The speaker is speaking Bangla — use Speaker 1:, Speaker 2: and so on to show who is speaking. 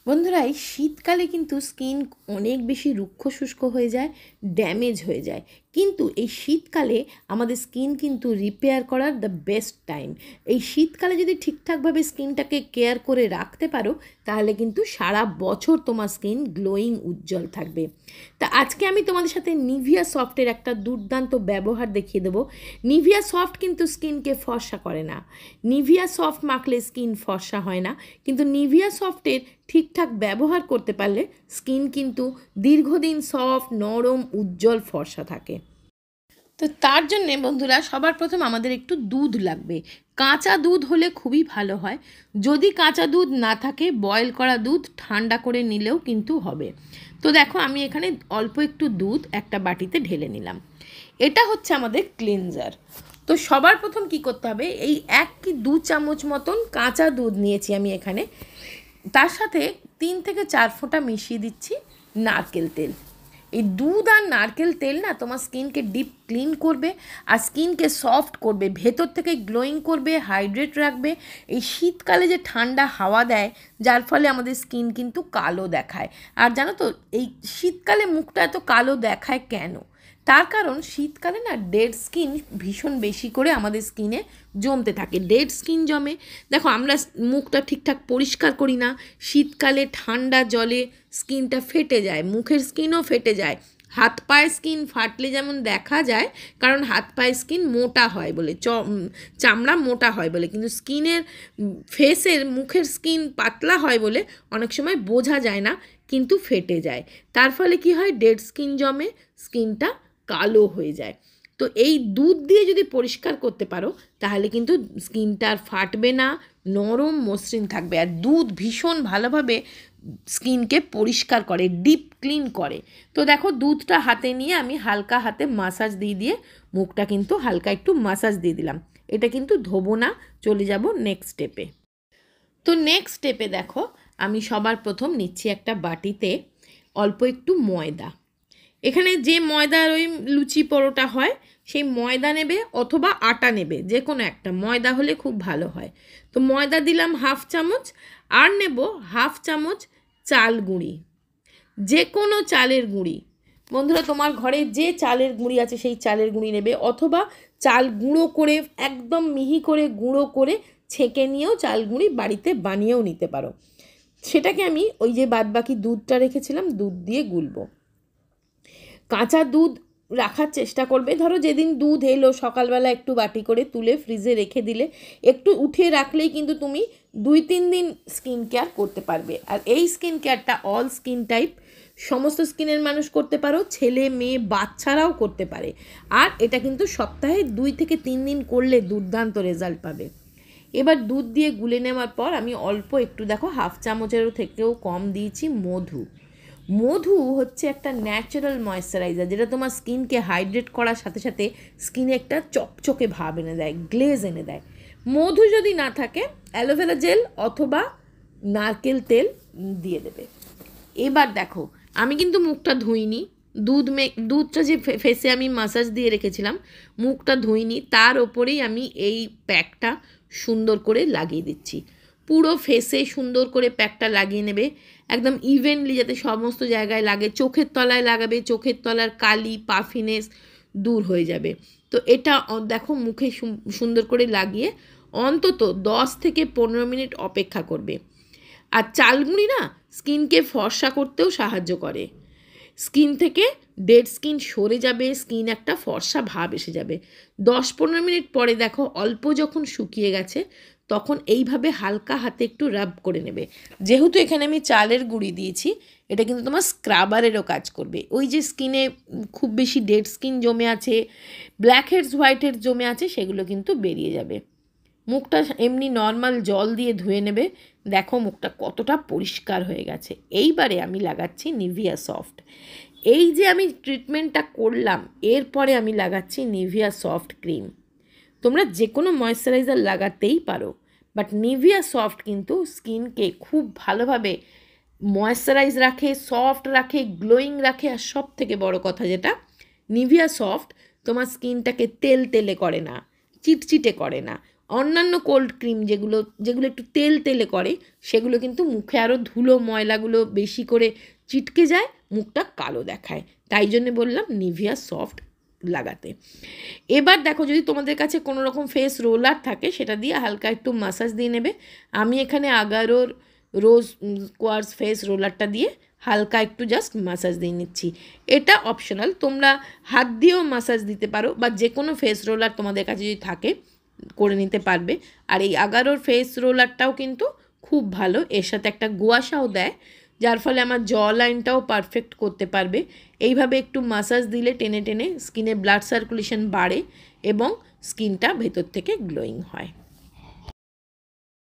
Speaker 1: বন্ধুরা এই শীতকালে কিন্তু স্কিন অনেক বেশি রুক্ষ শুষ্ক হয়ে যায়, ড্যামেজ হয়ে যায়। কিন্তু এই শীতকালে আমাদের স্কিন কিন্তু রিপেয়ার করার দ্য বেস্ট টাইম। এই শীতকালে যদি ঠিকঠাকভাবে স্কিনটাকে কেয়ার করে রাখতে পারো তাহলে কিন্তু সারা বছর তোমার স্কিন গ্লোয়িং উজ্জ্বল থাকবে। তা আজকে আমি তোমাদের সাথে নিভিয়া সফটের একটা দুর্দান্ত ব্যবহার দেখিয়ে দেবো। নিভিয়া সফট কিন্তু স্কিনকে ফর্সা করে না, নিভিয়া সফট মাখলে স্কিন ফর্সা হয় না, কিন্তু নিভিয়া সফটের ঠিকঠাক ব্যবহার করতে পারলে স্কিন কিন্তু দীর্ঘদিন সফট, নরম, উজ্জ্বল, ফর্সা থাকে। তো তার জন্যে বন্ধুরা সবার প্রথম আমাদের একটু দুধ লাগবে। কাঁচা দুধ হলে খুবই ভালো হয়। যদি কাঁচা দুধ না থাকে বয়েল করা দুধ ঠান্ডা করে নিলেও কিন্তু হবে। তো দেখো আমি এখানে অল্প একটু দুধ একটা বাটিতে ঢেলে নিলাম। এটা হচ্ছে আমাদের ক্লিনজার। তো সবার প্রথম কি করতে হবে, এই 1 কি 2 চামচ মতন কাঁচা দুধ নিয়েছি আমি এখানে। তার সাথে 3 থেকে 4 ফোঁটা মিশিয়ে দিচ্ছি নারকেল তেল। এই দুধ আর নারকেল তেল না তোমার স্কিনকে ডিপ ক্লিন করবে আর স্কিনকে সফট করবে, ভেতর থেকে গ্লোয়িং করবে, হাইড্রেট রাখবে। এই শীতকালে যে ঠান্ডা হাওয়া দেয় যার ফলে আমাদের স্কিন কিন্তু কালো দেখায়। আর জানো তো এই শীতকালে মুখটা এত কালো দেখায় কেন? তার কারণ শীতকালে না ডেড স্কিন ভীষণ বেশি করে আমাদের স্কিনে জমতে থাকে। ডেড স্কিন জমে, দেখো আমরা মুখটা ঠিকঠাক পরিষ্কার করি না, শীতকালে ঠান্ডা জলে স্কিনটা ফেটে যায়, মুখের স্কিনও ফেটে যায়। হাত পায়ের স্কিন ফাটলে যেমন দেখা যায়, কারণ হাত পায়ের স্কিন মোটা হয় বলে, চামড়া মোটা হয় বলে, কিন্তু স্কিনের ফেসের মুখের স্কিন পাতলা হয় বলে অনেক সময় বোঝা যায় না, কিন্তু ফেটে যায়। তার ফলে কি হয়, ডেড স্কিন জমে, স্কিনটা কালো হয়ে যায়। তো এই দুধ দিয়ে যদি পরিষ্কার করতে পারো তাহলে কিন্তু স্কিনটা আর ফাটবে না, নরম মসৃণ থাকবে। আর দুধ ভীষণ ভালোভাবে স্কিনকে পরিষ্কার করে, ডিপ ক্লিন করে। তো দেখো দুধটা হাতে নিয়ে আমি হালকা হাতে মাসাজ দিয়ে দিয়ে মুখটা কিন্তু হালকা একটু মাসাজ দিয়ে দিলাম। এটা কিন্তু ধোবো না, চলে যাব নেক্সট স্টেপে। তো নেক্সট স্টেপে দেখো আমি সবার প্রথম নিচ্ছি একটা বাটিতে অল্প একটু ময়দা। এখানে যে ময়দার ওই লুচি পরোটা হয় সেই ময়দা নেবে অথবা আটা নেবে, যে কোনো একটা, ময়দা হলে খুব ভালো হয়। তো ময়দা দিলাম 1/2 চামচ, আর নেব 1/2 চামচ চাল গুঁড়ি, যে কোনো চালের গুঁড়ি। বন্ধুরা তোমার ঘরে যে চালের গুঁড়ি আছে সেই চালের গুঁড়ি নেবে, অথবা চাল গুঁড়ো করে একদম মিহি করে গুঁড়ো করে ছেঁকে নিয়েও চাল গুঁড়ি বাড়িতে বানিয়েও নিতে পারো। সেটাকে আমি ওই যে বাদবাকি দুধটা রেখেছিলাম দুধ দিয়ে গুলবো। কাঁচা দুধ রাখার চেষ্টা করবে, ধরো যেদিন দুধ এলো সকালবেলা একটু বাটি করে তুলে ফ্রিজে রেখে দিলে, একটু উঠিয়ে রাখলেই কিন্তু তুমি 2-3 দিন স্কিন কেয়ার করতে পারবে। আর এই স্কিন কেয়ারটা অল স্কিন টাইপ, সমস্ত স্কিনের মানুষ করতে পারো, ছেলে মেয়ে বাচ্চারাও করতে পারে। আর এটা কিন্তু সপ্তাহে 2 থেকে 3 দিন করলে দুর্দান্ত রেজাল্ট পাবে। এবার দুধ দিয়ে গুলে নেওয়ার পর আমি অল্প একটু, দেখো 1/2 চামচেরও থেকেও কম দিয়েছি মধু। মধু হচ্ছে একটা ন্যাচারাল ময়েশ্চারাইজার, যেটা তোমার স্কিনকে হাইড্রেট করার সাথে সাথে স্কিনে একটা চকচকে ভাব এনে দেয়, গ্লেজ এনে দেয়। মধু যদি না থাকে অ্যালোভেরা জেল অথবা নারকেল তেল দিয়ে দেবে। এবার দেখো আমি কিন্তু মুখটা ধুইনি, দুধটা যে ফেসে আমি মাসাজ দিয়ে রেখেছিলাম, মুখটা ধুইনি, তার ওপরেই আমি এই প্যাকটা সুন্দর করে লাগিয়ে দিচ্ছি। পুরো ফেসে সুন্দর করে প্যাকটা লাগিয়ে নেবে, একদম ইভেনলি যাতে সমস্ত জায়গায় লাগে। চোখের তলায় লাগাবে, চোখের তলার কালি, পাফিনেস দূর হয়ে যাবে। তো এটা দেখো মুখে সুন্দর করে লাগিয়ে অন্তত 10 থেকে 15 মিনিট অপেক্ষা করবে। আর চালগুঁড়ি না স্কিনকে ফর্সা করতেও সাহায্য করে, স্কিন থেকে ডেড স্কিন সরে যাবে, স্কিন একটা ফর্সা ভাব এসে যাবে। 10-15 মিনিট পরে দেখো অল্প যখন শুকিয়ে গেছে তখন এইভাবে হালকা হাতে একটু রাব করে নেবে। যেহেতু এখানে আমি চালের গুঁড়ি দিয়েছি, এটা কিন্তু তোমার স্ক্রাবারেরও কাজ করবে। ওই যে স্কিনে খুব বেশি ডেড স্কিন জমে আছে, ব্ল্যাক হেডস হোয়াইট হেডস জমে আছে, সেগুলো কিন্তু বেরিয়ে যাবে। মুখটা এমনি নর্মাল জল দিয়ে ধুয়ে নেবে, দেখো মুখটা কতটা পরিষ্কার হয়ে গেছে। এইবারে আমি লাগাচ্ছি নিভিয়া সফট। এই যে আমি ট্রিটমেন্টটা করলাম এরপরে আমি লাগাচ্ছি নিভিয়া সফট ক্রিম। তোমরা যে কোনো ময়েশ্চারাইজার লাগাতেই পারো, বাট নিভিয়া সফট কিন্তু স্কিনকে খুব ভালোভাবে ময়েশ্চারাইজ রাখে, সফট রাখে, গ্লোয়িং রাখে। আর সব থেকে বড় কথা যেটা, নিভিয়া সফট তোমার স্কিনটাকে তেল তেলে করে না, চিটচিটে করে না, অন্যান্য কোল্ড ক্রিম যেগুলো যেগুলো একটু তেল তেলে করে সেগুলো কিন্তু মুখে আরও ধুলো ময়লাগুলো বেশি করে চিটকে যায়, মুখটা কালো দেখায়। তাই জন্যে বললাম নিভিয়া সফট লাগাতে। এবার দেখো যদি তোমাদের কাছে কোনো রকম ফেস রোলার থাকে সেটা দিয়ে হালকা একটু মাসাজ দিয়ে নেবে। আমি এখানে আগারোর রোজ কোয়ার্স ফেস রোলারটা দিয়ে হালকা একটু জাস্ট মাসাজ দিয়ে নিচ্ছি। এটা অপশনাল, তোমরা হাত দিয়েও মাসাজ দিতে পারো বা যে কোনো ফেস রোলার তোমাদের কাছে যদি থাকে করে নিতে পারবে। আর এই আগারোর ফেস রোলারটাও কিন্তু খুব ভালো, এর সাথে একটা গুয়াশাও দেয়, যার ফলে আমার জ লাইনটাও পারফেক্ট করতে পারবে। এইভাবে একটু মাসাজ দিলে টেনে টেনে স্কিনে ব্লাড সার্কুলেশন বাড়ে এবং স্কিনটা ভেতর থেকে গ্লোয়িং হয়।